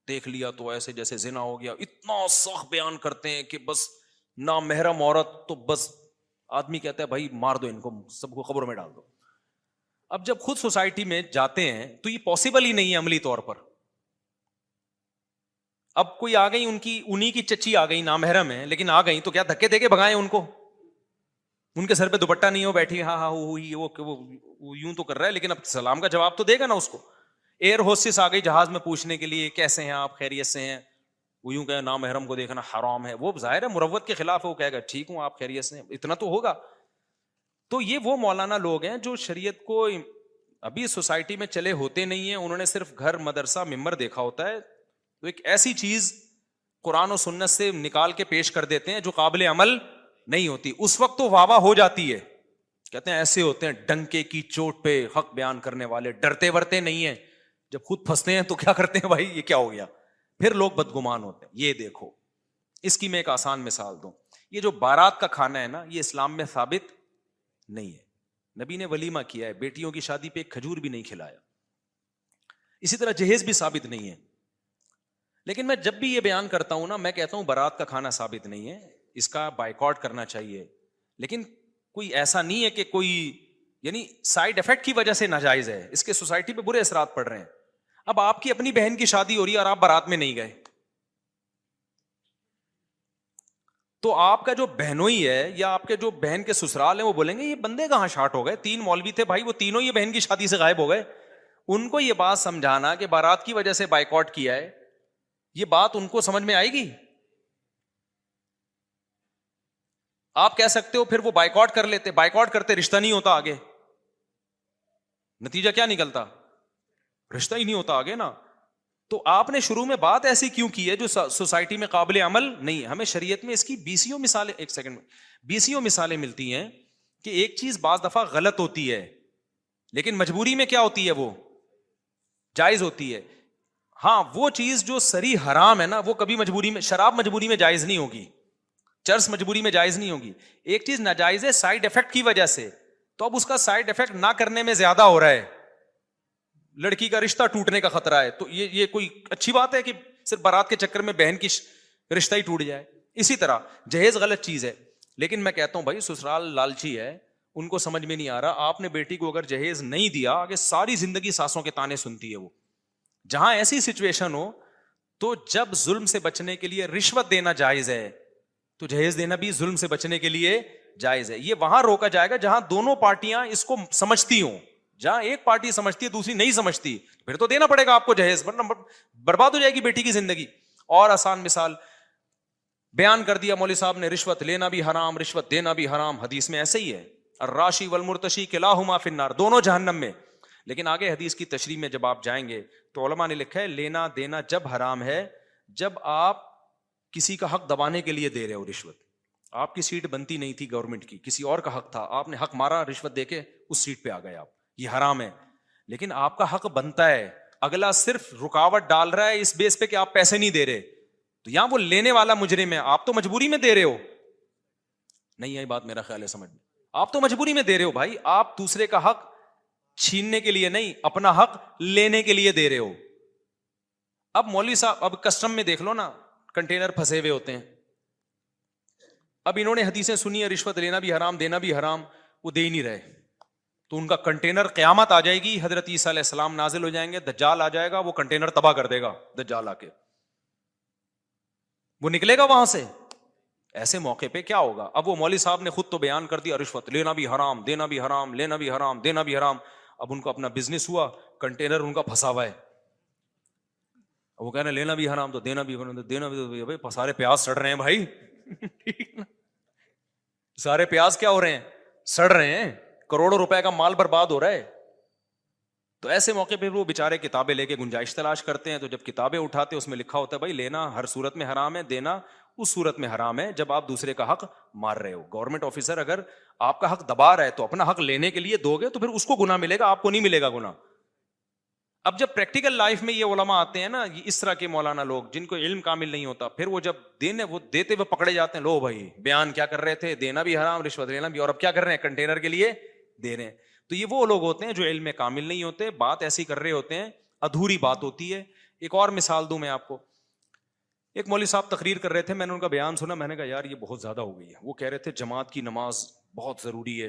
دیکھ لیا تو ایسے جیسے زنا ہو گیا. اتنا سخت بیان کرتے ہیں کہ بس نامحرم عورت تو بس آدمی کہتا ہے بھائی مار دو ان کو, سب کو قبر میں ڈال دو. اب جب خود سوسائٹی میں جاتے ہیں تو یہ پاسبل ہی نہیں ہے عملی طور پر. اب کوئی آ گئی, انہی کی چچی آ گئی, نامحرم ہے لیکن آ گئی, تو کیا دھکے دے کے بھگائیں ان کو؟ ان کے سر پہ دوپٹہ نہیں ہو, بیٹھی ہاں ہاں وہ یوں تو کر رہا ہے, لیکن اب سلام کا جواب تو دے گا نا اس کو. ایئر ہوسٹس آ گئی جہاز میں پوچھنے کے لیے کیسے ہیں آپ, خیریت سے ہیں, وہ یوں کہے نامحرم کو دیکھنا حرام ہے. وہ ظاہر ہے مروت کے خلاف ہے, وہ کہے گا ٹھیک ہوں آپ خیریت سے ہیں, اتنا تو ہوگا. تو یہ وہ مولانا لوگ ہیں جو شریعت کو ابھی سوسائٹی میں چلے ہوتے نہیں ہیں, انہوں نے صرف گھر مدرسہ ممبر دیکھا ہوتا ہے, تو ایک ایسی چیز قرآن و سنت سے نکال کے پیش کر دیتے ہیں جو قابل عمل نہیں ہوتی. اس وقت تو واہ واہ ہو جاتی ہے, کہتے ہیں ایسے ہوتے ہیں ڈنکے کی چوٹ پہ حق بیان کرنے والے, ڈرتے ورتے نہیں ہیں. جب خود پھنستے ہیں تو کیا کرتے ہیں بھائی یہ کیا ہو گیا, پھر لوگ بدگمان ہوتے ہیں. یہ دیکھو, اس کی میں ایک آسان مثال دوں. یہ جو بارات کا کھانا ہے نا, یہ اسلام میں ثابت نہیں ہے. نبی نے ولیمہ کیا ہے, بیٹیوں کی شادی پہ ایک کھجور بھی نہیں کھلایا. اسی طرح جہیز بھی ثابت نہیں ہے. لیکن میں جب بھی یہ بیان کرتا ہوں نا, میں کہتا ہوں بارات کا کھانا ثابت نہیں ہے, اس کا بائیکاٹ کرنا چاہیے, لیکن کوئی ایسا نہیں ہے کہ کوئی یعنی سائیڈ افیکٹ کی وجہ سے ناجائز ہے, اس کے سوسائٹی پہ برے اثرات پڑ رہے ہیں. اب آپ کی اپنی بہن کی شادی ہو رہی ہے اور آپ بارات میں نہیں گئے, تو آپ کا جو بہنوئی ہے یا آپ کے جو بہن کے سسرال ہیں وہ بولیں گے یہ بندے کہاں شارٹ ہو گئے, 3 مولوی تھے بھائی, وہ تینوں یہ بہن کی شادی سے غائب ہو گئے. ان کو یہ بات سمجھانا کہ بارات کی وجہ سے بائیکاٹ کیا ہے, یہ بات ان کو سمجھ میں آئے گی؟ آپ کہہ سکتے ہو پھر وہ بائیکاٹ کر لیتے, بائیکاٹ کرتے رشتہ نہیں ہوتا آگے, نتیجہ کیا نکلتا, رشتہ ہی نہیں ہوتا آگے نا. تو آپ نے شروع میں بات ایسی کیوں کی ہے جو سوسائٹی میں قابل عمل نہیں ہے؟ ہمیں شریعت میں اس کی بیسیوں مثالیں, ایک سیکنڈ میں, بیسیوں مثالیں ملتی ہیں کہ ایک چیز بعض دفعہ غلط ہوتی ہے لیکن مجبوری میں کیا ہوتی ہے, وہ جائز ہوتی ہے. ہاں وہ چیز جو سری حرام ہے نا, وہ کبھی مجبوری میں, شراب مجبوری میں جائز نہیں ہوگی, چرس مجبوری میں جائز نہیں ہوگی. ایک چیز ناجائز ہے سائیڈ افیکٹ کی وجہ سے, تو اب اس کا سائیڈ افیکٹ نہ کرنے میں زیادہ ہو رہا ہے, لڑکی کا رشتہ ٹوٹنے کا خطرہ ہے, تو یہ کوئی اچھی بات ہے کہ صرف بارات کے چکر میں بہن کی رشتہ ہی ٹوٹ جائے؟ اسی طرح جہیز غلط چیز ہے, لیکن میں کہتا ہوں بھائی سسرال لالچی ہے, ان کو سمجھ میں نہیں آ رہا. آپ نے بیٹی کو اگر جہیز نہیں دیا, آگے ساری زندگی ساسوں کے تانے سنتی ہے وہ. جہاں ایسی سچویشن ہو تو جب ظلم سے بچنے کے لیے رشوت دینا جائز ہے, تو جہیز دینا بھی ظلم سے بچنے کے لیے جائز ہے. یہ وہاں روکا جائے گا جہاں دونوں پارٹیاں اس کو سمجھتی ہوں. جہاں ایک پارٹی سمجھتی ہے دوسری نہیں سمجھتی, پھر تو دینا پڑے گا آپ کو جہیز, ورنہ برباد ہو جائے گی بیٹی کی زندگی. اور آسان مثال بیان کر دیا مولوی صاحب نے, رشوت لینا بھی حرام, رشوت دینا بھی حرام. حدیث میں ایسے ہی ہے, الراشی والمرتشی کلاہما فی النار, دونوں جہنم میں. لیکن آگے حدیث کی تشریح میں جب آپ جائیں گے تو علماء نے لکھا ہے لینا دینا جب حرام ہے جب آپ کسی کا حق دبانے کے لیے دے رہے ہو رشوت. آپ کی سیٹ بنتی نہیں تھی گورنمنٹ کی, کسی اور کا حق تھا, آپ نے حق مارا, رشوت دے کے اس سیٹ پہ آ گئے آپ, یہ حرام ہے. لیکن آپ کا حق بنتا ہے, اگلا صرف رکاوٹ ڈال رہا ہے اس بیس پہ کہ آپ پیسے نہیں دے رہے, تو یہاں وہ لینے والا مجرم ہے, آپ تو مجبوری میں دے رہے ہو. نہیں ہے بات, میرا خیال ہے سمجھ میں, آپ تو مجبوری میں دے رہے ہو بھائی, آپ دوسرے کا حق چھیننے کے لیے نہیں, اپنا حق لینے کے لیے دے رہے ہو. اب مولوی صاحب, اب کسٹم میں دیکھ لو نا, کنٹینر پھنسے ہوئے ہوتے ہیں. اب انہوں نے حدیثیں سنی ہے رشوت لینا بھی حرام دینا بھی حرام, وہ دے ہی نہیں رہے, تو ان کا کنٹینر قیامت آ جائے گی, حضرت عیسیٰ علیہ السلام نازل ہو جائیں گے, دجال آ جائے گا, وہ کنٹینر تباہ کر دے گا. دجال آ کے وہ نکلے گا وہاں سے. ایسے موقع پہ کیا ہوگا؟ اب وہ مولوی صاحب نے خود تو بیان کر دیا رشوت لینا بھی حرام دینا بھی حرام, لینا بھی حرام دینا بھی حرام. اب ان کو اپنا بزنس ہوا, کنٹینر ان کا پھنسا ہوا ہے, وہ کہنا لینا بھی حرام تو دینا بھی حرام, دینا بھی, بھائی سارے پیاز سڑ رہے ہیں بھائی. سارے پیاز کیا ہو رہے ہیں؟ سڑ رہے ہیں، کروڑوں روپے کا مال برباد ہو رہا ہے. تو ایسے موقع پہ وہ بےچارے کتابیں لے کے گنجائش تلاش کرتے ہیں. تو جب کتابیں اٹھاتے اس میں لکھا ہوتا ہے بھائی لینا ہر صورت میں حرام ہے، دینا اس صورت میں حرام ہے جب آپ دوسرے کا حق مار رہے ہو. گورنمنٹ آفیسر اگر آپ کا حق دبا رہا ہے تو اپنا حق لینے کے لیے دو گے تو پھر اس کو گناہ ملے گا، آپ کو نہیں ملے گا گناہ. اب جب پریکٹیکل لائف میں یہ علماء آتے ہیں نا، اس طرح کے مولانا لوگ جن کو علم کامل نہیں ہوتا، پھر وہ جب وہ دیتے ہوئے پکڑے جاتے ہیں، لو بھائی بیان کیا کر رہے تھے، دینا بھی حرام، رشوت لینا بھی، اور اب کیا کر رہے ہیں، کنٹینر کے لیے دے رہے ہیں. تو یہ وہ لوگ ہوتے ہیں جو علم میں کامل نہیں ہوتے، بات ایسی کر رہے ہوتے ہیں، ادھوری بات ہوتی ہے. ایک اور مثال دوں میں آپ کو. ایک مولوی صاحب تقریر کر رہے تھے، میں نے ان کا بیان سنا، میں نے کہا یار یہ بہت زیادہ ہو گئی ہے. وہ کہہ رہے تھے جماعت کی نماز بہت ضروری ہے.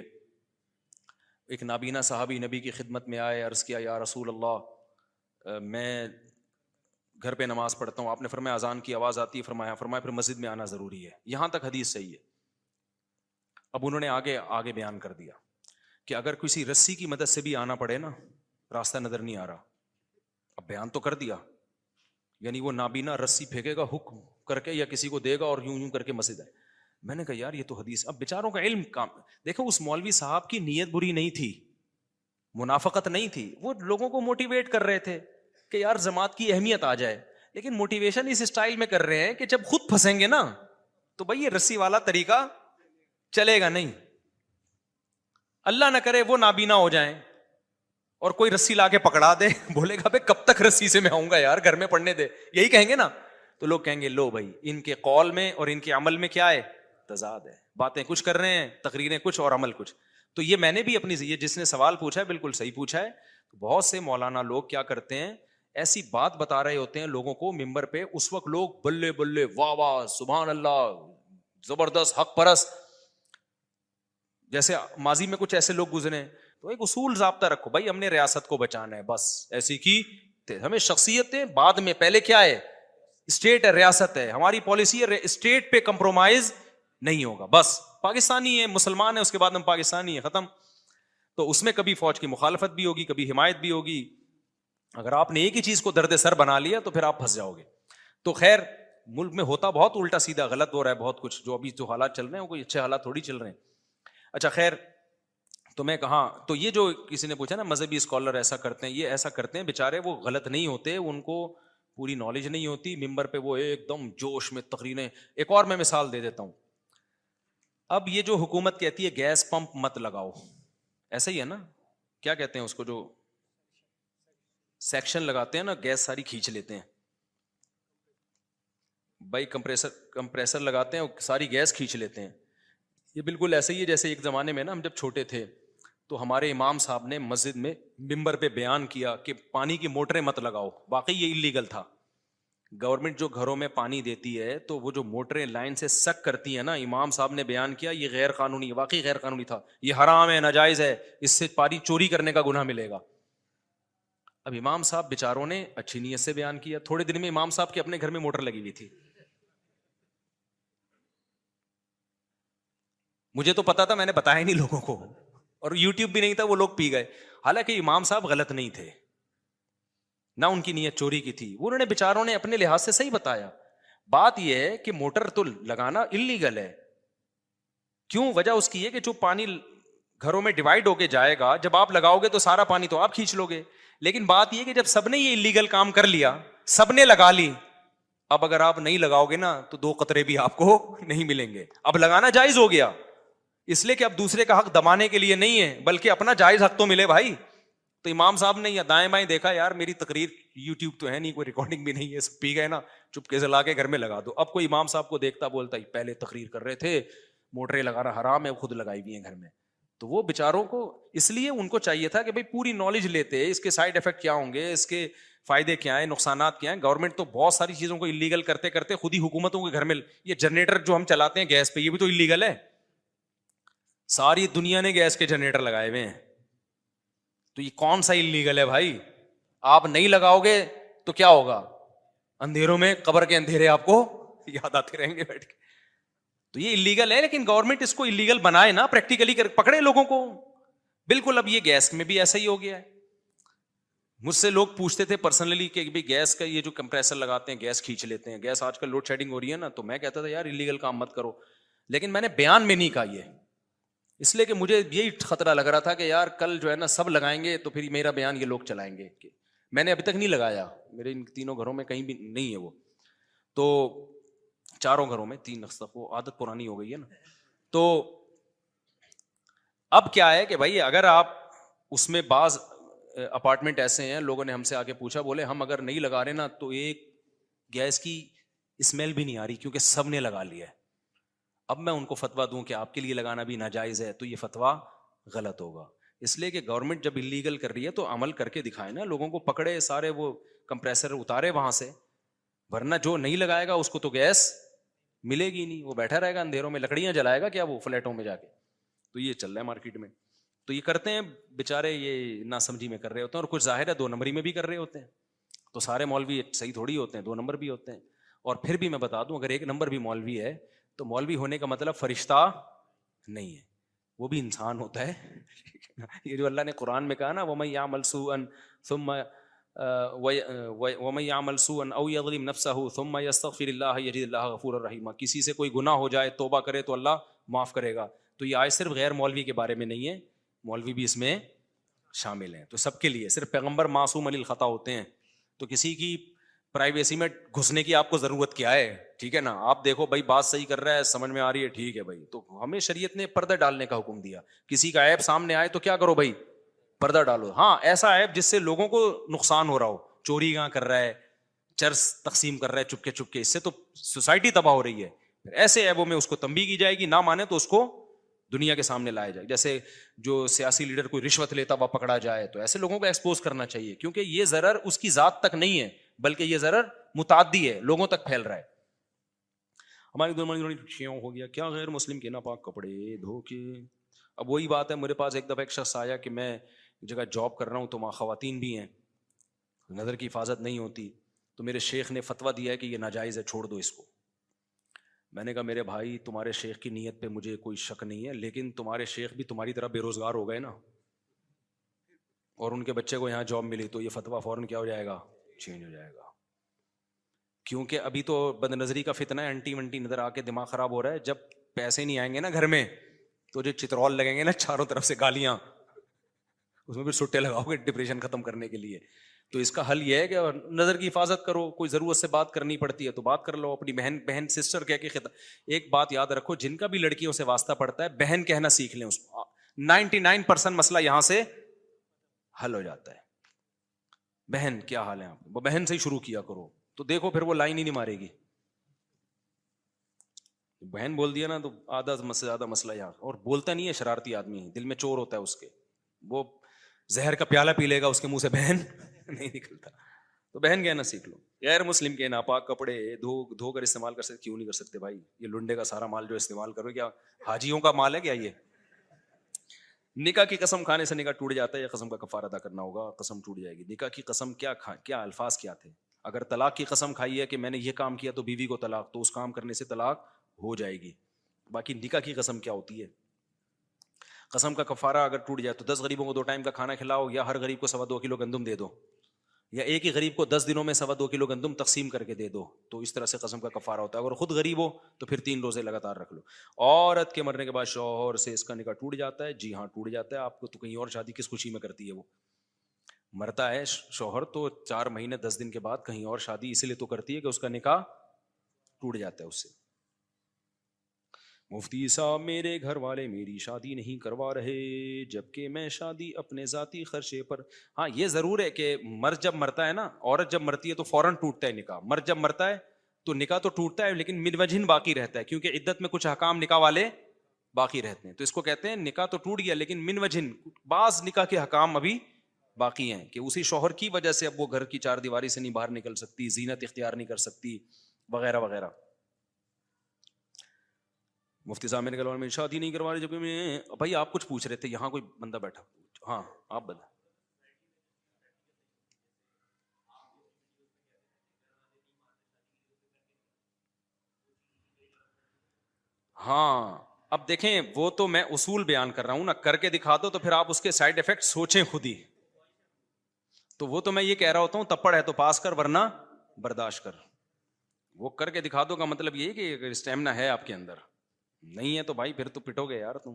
ایک نابینا صحابی نبی کی خدمت میں آئے، عرض کیا یا رسول اللہ میں گھر پہ نماز پڑھتا ہوں. آپ نے فرمایا اذان کی آواز آتی ہے؟ فرمایا پھر مسجد میں آنا ضروری ہے. یہاں تک حدیث صحیح ہے. اب انہوں نے آگے بیان کر دیا کہ اگر کسی رسی کی مدد سے بھی آنا پڑے نا، راستہ نظر نہیں آ رہا. اب بیان تو کر دیا، یعنی وہ نابینا رسی پھینکے گا حکم کر کے یا کسی کو دے گا اور یوں کر کے مسجد ہے. میں نے کہا یار یہ تو حدیث. اب بیچاروں کا علم کام دیکھو، اس مولوی صاحب کی نیت بری نہیں تھی، منافقت نہیں تھی، وہ لوگوں کو موٹیویٹ کر رہے تھے کہ یار جماعت کی اہمیت آ جائے. لیکن موٹیویشن اس اسٹائل میں کر رہے ہیں کہ جب خود پھنسیں گے نا تو بھائی یہ رسی والا طریقہ چلے گا نہیں. اللہ نہ کرے وہ نابینا ہو جائیں اور کوئی رسی لا کے پکڑا دے، بولے گا بھائی کب تک رسی سے میں آؤں گا یار، گھر میں پڑھنے دے، یہی کہیں گے نا. تو لوگ کہیں گے لو بھائی ان کے قول میں اور ان کے عمل میں کیا ہے، تضاد ہے. باتیں کچھ کر رہے ہیں، تقریریں کچھ اور عمل کچھ. تو یہ میں نے بھی اپنی، یہ جس نے سوال پوچھا ہے بالکل صحیح پوچھا ہے. بہت سے مولانا لوگ کیا کرتے ہیں، ایسی بات بتا رہے ہوتے ہیں لوگوں کو ممبر پہ، اس وقت لوگ بلے بلے واہ واہ سبحان اللہ زبردست حق پرست، جیسے ماضی میں کچھ ایسے لوگ گزرے. تو ایک اصول ضابطہ رکھو بھائی، ہم نے ریاست کو بچانا ہے بس، ایسی کی ہمیں شخصیتیں بعد میں، پہلے کیا ہے، اسٹیٹ ہے، ریاست ہے، ہماری پالیسی ہے اسٹیٹ پہ کمپرومائز نہیں ہوگا. بس پاکستانی ہے، مسلمان ہے، اس کے بعد ہم پاکستانی ہے، ختم. تو اس میں کبھی فوج کی مخالفت بھی ہوگی، کبھی حمایت بھی ہوگی. اگر آپ نے ایک ہی چیز کو درد سر بنا لیا تو پھر آپ پھنس جاؤ گے. تو خیر ملک میں ہوتا بہت الٹا سیدھا غلط ہو رہا ہے بہت کچھ، جو ابھی جو حالات چل رہے ہیں وہ کوئی اچھے حالات تھوڑی چل رہے ہیں. اچھا خیر، تو میں کہاں، تو یہ جو کسی نے پوچھا نا مذہبی اسکالر ایسا کرتے ہیں، یہ ایسا کرتے ہیں بیچارے، وہ غلط نہیں ہوتے، ان کو پوری نالج نہیں ہوتی، ممبر پہ وہ ایک دم جوش میں تقریریں. ایک اور میں مثال دے دیتا ہوں. اب یہ جو حکومت کہتی ہے گیس پمپ مت لگاؤ، ایسا ہی ہے نا، کیا کہتے ہیں اس کو، جو سیکشن لگاتے ہیں نا، گیس ساری کھینچ لیتے ہیں بھائی، کمپریسر لگاتے ہیں ساری گیس کھینچ لیتے ہیں. یہ بالکل ایسے ہی ہے جیسے ایک زمانے میں نا ہم جب چھوٹے تھے تو ہمارے امام صاحب نے مسجد میں ممبر پہ بیان کیا کہ پانی کی موٹریں مت لگاؤ. واقعی یہ اللیگل تھا. گورنمنٹ جو گھروں میں پانی دیتی ہے تو وہ جو موٹریں لائن سے سک کرتی ہیں نا، امام صاحب نے بیان کیا یہ غیر قانونی ہے. واقعی غیر قانونی تھا، یہ حرام ہے، ناجائز ہے، اس سے پانی چوری کرنے کا گناہ ملے گا. اب امام صاحب بیچاروں نے اچھی نیت سے بیان کیا، تھوڑے دن میں امام صاحب کے اپنے گھر میں موٹر لگی ہوئی تھی. مجھے تو پتا تھا، میں نے بتایا نہیں لوگوں کو، اور یوٹیوب بھی نہیں تھا، وہ لوگ پی گئے. حالانکہ امام صاحب غلط نہیں تھے، نہ ان کی نیت چوری کی تھی، انہوں نے بیچاروں نے اپنے لحاظ سے صحیح بتایا. بات یہ ہے کہ موٹر تو لگانا اللیگل ہے. کیوں؟ وجہ اس کی ہے کہ جو پانی گھروں میں ڈیوائڈ ہو کے جائے گا، جب آپ لگاؤ گے تو سارا پانی تو آپ کھینچ لو گے. لیکن بات یہ کہ جب سب نے یہ اللیگل کام کر لیا، سب نے لگا لی، اب اگر آپ نہیں لگاؤ گے نا تو 2 قطرے بھی آپ کو نہیں ملیں گے. اب لگانا جائز ہو گیا، اس لیے کہ اب دوسرے کا حق دبانے کے لیے نہیں ہے، بلکہ اپنا جائز حق تو ملے بھائی. تو امام صاحب نے یا دائیں بائیں دیکھا، یار میری تقریر یوٹیوب تو ہے نہیں، کوئی ریکارڈنگ بھی نہیں ہے، سب پی گئے نا، چپکے سے لا کے گھر میں لگا دو. اب کوئی امام صاحب کو دیکھتا بولتا ہی پہلے تقریر کر رہے تھے موٹریں لگانا حرام ہے، خود لگائی ہوئی ہیں گھر میں. تو وہ بیچاروں کو، اس لیے ان کو چاہیے تھا کہ بھائی پوری نالج لیتے، اس کے سائڈ افیکٹ کیا ہوں گے، اس کے فائدے کیا ہیں، نقصانات کیا ہیں. گورنمنٹ تو بہت ساری چیزوں کو اللیگل کرتے کرتے خود ہی حکومتوں کے گھر میں، یہ جنریٹر جو ہم چلاتے ہیں گیس پہ، یہ بھی تو اللیگل ہے. ساری دنیا نے گیس کے جنریٹر لگائے ہوئے ہیں، تو یہ کون سا اللیگل ہے بھائی؟ آپ نہیں لگاؤ گے تو کیا ہوگا، اندھیروں میں قبر کے اندھیرے آپ کو یاد آتے رہیں گے بیٹھ کے. تو یہ اللیگل ہے، لیکن گورنمنٹ اس کو اللیگل بنائے نا، پریکٹیکلی پکڑے لوگوں کو. بالکل اب یہ گیس میں بھی ایسا ہی ہو گیا ہے. مجھ سے لوگ پوچھتے تھے پرسنلی کہ بھائی گیس کا یہ جو کمپریسر لگاتے ہیں گیس کھینچ لیتے ہیں، گیس آج کل لوڈ شیڈنگ ہو رہی ہے نا، تو میں کہتا تھا یار اللیگل کام مت کرو. لیکن میں نے بیان میں نہیں کہا یہ اس لیے کہ مجھے یہی خطرہ لگ رہا تھا کہ یار کل جو ہے نا سب لگائیں گے تو پھر میرا بیان یہ لوگ چلائیں گے. میں نے ابھی تک نہیں لگایا, میرے ان تینوں گھروں میں کہیں بھی نہیں ہے وہ, تو چاروں گھروں میں 3 تک وہ عادت پرانی ہو گئی ہے نا. تو اب کیا ہے کہ بھائی اگر آپ اس میں بعض اپارٹمنٹ ایسے ہیں, لوگوں نے ہم سے آ کے پوچھا, بولے ہم اگر نہیں لگا رہے نا تو ایک گیس کی اسمیل بھی نہیں آ رہی کیونکہ سب نے لگا لیا ہے. اب میں ان کو فتویٰ دوں کہ آپ کے لیے لگانا بھی ناجائز ہے تو یہ فتویٰ غلط ہوگا. اس لیے کہ گورنمنٹ جب انلیگل کر رہی ہے تو عمل کر کے دکھائے نا, لوگوں کو پکڑے, سارے وہ کمپریسر اتارے وہاں سے, ورنہ جو نہیں لگائے گا اس کو تو گیس ملے گی نہیں, وہ بیٹھا رہے گا اندھیروں میں, لکڑیاں جلائے گا کیا وہ فلیٹوں میں جا کے. تو یہ چل رہا ہے مارکیٹ میں. تو یہ کرتے ہیں بےچارے, یہ ناسمجھی میں کر رہے ہوتے ہیں, اور کچھ ظاہر ہے 2 نمبری میں بھی کر رہے ہوتے ہیں. تو سارے مولوی صحیح تھوڑی ہوتے ہیں, 2 نمبر بھی ہوتے ہیں. اور پھر بھی میں بتا دوں, اگر 1 نمبر بھی مولوی ہے تو مولوی ہونے کا مطلب فرشتہ نہیں ہے, وہ بھی انسان ہوتا ہے. یہ جو اللہ نے قرآن میں کہا نا, وَمَن يَعْمَلْ سُوءًا ثُمَّ وَمَن يَعْمَلْ سُوءًا أَوْ يَظْلِمْ نَفْسَهُ ثُمَّ يَسْتَغْفِرِ اللَّهَ يَجِدِ اللَّهَ غَفُورًا رَحِيمًا. کسی سے کوئی گناہ ہو جائے, توبہ کرے تو اللہ معاف کرے گا. تو یہ آیت صرف غیر مولوی کے بارے میں نہیں ہے, مولوی بھی اس میں شامل ہیں. تو سب کے لیے, صرف پیغمبر معصوم عن الخطا ہوتے ہیں. تو کسی کی پرائیویسی میں گھسنے کی آپ کو ضرورت کیا ہے, ٹھیک ہے نا. آپ دیکھو بھائی بات صحیح کر رہا ہے, سمجھ میں آ رہی ہے, ٹھیک ہے بھائی. تو ہمیں شریعت نے پردہ ڈالنے کا حکم دیا. کسی کا عیب سامنے آئے تو کیا کرو بھائی, پردہ ڈالو. ہاں ایسا عیب جس سے لوگوں کو نقصان ہو رہا ہو, چوری کہاں کر رہا ہے, چرس تقسیم کر رہا ہے چپکے چپکے, اس سے تو سوسائٹی تباہ ہو رہی ہے. ایسے عیبوں میں اس کو تنبیہ کی جائے گی, نہ مانے تو اس کو دنیا کے سامنے لایا جائے. جیسے جو سیاسی لیڈر کوئی رشوت لیتا ہوا پکڑا جائے تو ایسے لوگوں کو ایکسپوز کرنا چاہیے, کیونکہ یہ ضرر اس کی ذات تک نہیں ہے بلکہ یہ ضرر متعدی ہے, لوگوں تک پھیل رہا ہے. ہماری دونوں ہو گیا کیا غیر مسلم کے ناپاک کپڑے دھو کے. اب وہی بات ہے, میرے پاس ایک دفعہ ایک شخص آیا کہ میں جگہ جاب کر رہا ہوں تو وہاں خواتین بھی ہیں, نظر کی حفاظت نہیں ہوتی, تو میرے شیخ نے فتویٰ دیا ہے کہ یہ ناجائز ہے, چھوڑ دو اس کو. میں نے کہا میرے بھائی تمہارے شیخ کی نیت پہ مجھے کوئی شک نہیں ہے, لیکن تمہارے شیخ بھی تمہاری طرح بے روزگار ہو گئے نا, اور ان کے بچے کو یہاں جاب ملی تو یہ فتویٰ فوراً کیا ہو جائے گا, چینج ہو جائے گا. کیونکہ ابھی تو بد نظری کا فتنہ ہے, انٹی ونٹی نظر آ کے دماغ خراب ہو رہا ہے. جب پیسے نہیں آئیں گے نا گھر میں تو جو چترول لگیں گے نا چاروں طرف سے گالیاں, اس میں بھی سٹے لگاؤ گے ڈپریشن ختم کرنے کے لیے. تو اس کا حل یہ ہے کہ نظر کی حفاظت کرو, کوئی ضرورت سے بات کرنی پڑتی ہے تو بات کر لو, اپنی بہن سسٹر کہہ کے ایک بات یاد رکھو, جن کا بھی لڑکیوں سے واسطہ پڑتا ہے بہن کہنا سیکھ لیں اس کو, 99% مسئلہ یہاں سے حل ہو جاتا ہے. بہن کیا حال ہے آپ, وہ بہن سے ہی شروع کیا کرو, تو دیکھو پھر وہ لائن ہی نہیں مارے گی. بہن بول دیا نا تو آدھا سے زیادہ مسئلہ یہاں. اور بولتا نہیں ہے, شرارتی آدمی, دل میں چور ہوتا ہے اس کے, وہ زہر کا پیالہ پی لے گا, اس کے منہ سے بہن نہیں نکلتا. تو بہن کہنا سیکھ لو. غیر مسلم کے ناپاک کپڑے دھو کر استعمال کر سکتے, کیوں نہیں کر سکتے بھائی. یہ لنڈے کا سارا مال جو استعمال کرو, کیا حاجیوں کا مال ہے کیا یہ. نکاح کی قسم کھانے سے نکاح ٹوٹ جاتا ہے یا قسم کا کفارہ ادا کرنا ہوگا, قسم ٹوٹ جائے گی. نکاح کی قسم کیا الفاظ کیا تھے. اگر طلاق کی قسم کھائی ہے کہ میں نے یہ کام کیا تو بیوی کو طلاق, تو اس کام کرنے سے طلاق ہو جائے گی. باقی نکاح کی قسم کیا ہوتی ہے. قسم کا کفارہ اگر ٹوٹ جائے تو 10 غریبوں کو 2 ٹائم کا کھانا کھلاؤ, یا ہر غریب کو 2.25 کلو گندم دے دو, یا ایک ہی غریب کو 10 دنوں میں 2.25 کلو گندم تقسیم کر کے دے دو. تو اس طرح سے قسم کا کفارہ ہوتا ہے. اگر خود غریب ہو تو پھر 3 روزے لگاتار رکھ لو. عورت کے مرنے کے بعد شوہر سے اس کا نکاح ٹوٹ جاتا ہے. جی ہاں ٹوٹ جاتا ہے. آپ کو تو کہیں اور شادی کس خوشی میں کرتی ہے, وہ مرتا ہے شوہر تو 4 مہینے 10 دن کے بعد کہیں اور شادی اسی لیے تو کرتی ہے کہ اس کا نکاح ٹوٹ جاتا ہے اس سے. مفتی صاحب میرے گھر والے میری شادی نہیں کروا رہے جبکہ میں شادی اپنے ذاتی خرچے پر. ہاں یہ ضرور ہے کہ مرد جب مرتا ہے نا, عورت جب مرتی ہے تو فوراً ٹوٹتا ہے نکاح. مرد جب مرتا ہے تو نکاح تو ٹوٹتا ہے لیکن من وجہن باقی رہتا ہے, کیونکہ عدت میں کچھ احکام نکاح والے باقی رہتے ہیں. تو اس کو کہتے ہیں نکاح تو ٹوٹ گیا لیکن من وجہن بعض نکاح کے احکام ابھی باقی ہیں, کہ اسی شوہر کی وجہ سے اب وہ گھر کی 4 دیواری سے نہیں باہر نکل سکتی, زینت اختیار نہیں کر سکتی, وغیرہ وغیرہ. مفتی صاحب میرے گھر میں شادی نہیں کروا رہے جب میں. بھائی آپ کچھ پوچھ رہے تھے, یہاں کوئی بندہ بیٹھا. ہاں آپ بتا. ہاں اب دیکھیں, وہ تو میں اصول بیان کر رہا ہوں نا, کر کے دکھا دو تو پھر آپ اس کے سائڈ افیکٹ سوچیں خود ہی. تو وہ تو میں یہ کہہ رہا ہوتا ہوں, تپڑ ہے تو پاس کر ورنہ برداشت کر. وہ کر کے دکھا دو کا مطلب یہ کہ اسٹیمنا ہے آپ کے اندر, نہیں ہے تو بھائی پھر تو پٹو گے یار تم.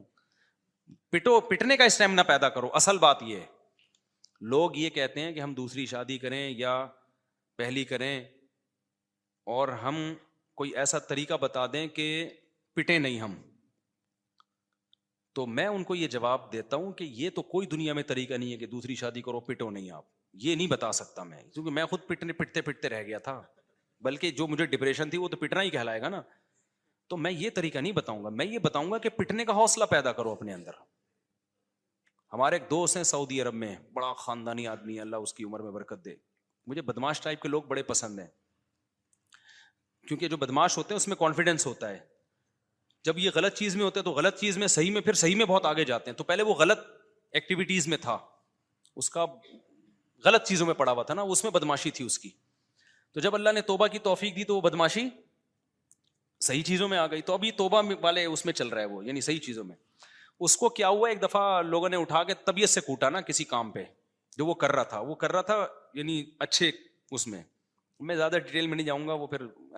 پٹو, پٹنے کا اسٹیمنا پیدا کرو. اصل بات یہ ہے, لوگ یہ کہتے ہیں کہ ہم دوسری شادی کریں یا پہلی کریں اور ہم کوئی ایسا طریقہ بتا دیں کہ پٹے نہیں ہم. تو میں ان کو یہ جواب دیتا ہوں کہ یہ تو کوئی دنیا میں طریقہ نہیں ہے کہ دوسری شادی کرو پٹو نہیں آپ. یہ نہیں بتا سکتا میں, کیونکہ میں خود پٹتے رہ گیا تھا, بلکہ جو مجھے ڈپریشن تھی وہ تو پٹنا ہی کہلائے گا نا. تو میں یہ طریقہ نہیں بتاؤں گا, میں یہ بتاؤں گا کہ پٹنے کا حوصلہ پیدا کرو اپنے اندر. ہمارے ایک دوست ہیں سعودی عرب میں, بڑا خاندانی آدمی ہے, اللہ اس کی عمر میں برکت دے. مجھے بدماش ٹائپ کے لوگ بڑے پسند ہیں, کیونکہ جو بدماش ہوتے ہیں اس میں کانفیڈنس ہوتا ہے. جب یہ غلط چیز میں ہوتے ہیں تو غلط چیز میں, صحیح میں پھر صحیح میں بہت آگے جاتے ہیں. تو پہلے وہ غلط ایکٹیویٹیز میں تھا, اس کا غلط چیزوں میں پڑا ہوا تھا نا, اس میں بدماشی تھی اس کی. تو جب اللہ نے توبہ کی توفیق دی تو وہ بدماشی صحیح چیزوں میں آ گئی. تو ابھی توبہ والے اس میں چل رہا ہے وہ, یعنی صحیح چیزوں میں. اس کو کیا ہوا, ایک دفعہ لوگوں نے اٹھا کے طبیعت سے کوٹا نا کسی کام پہ جو وہ کر رہا تھا یعنی اچھے اس میں. میں زیادہ ڈیٹیل میں نہیں جاؤں گا, وہ پھر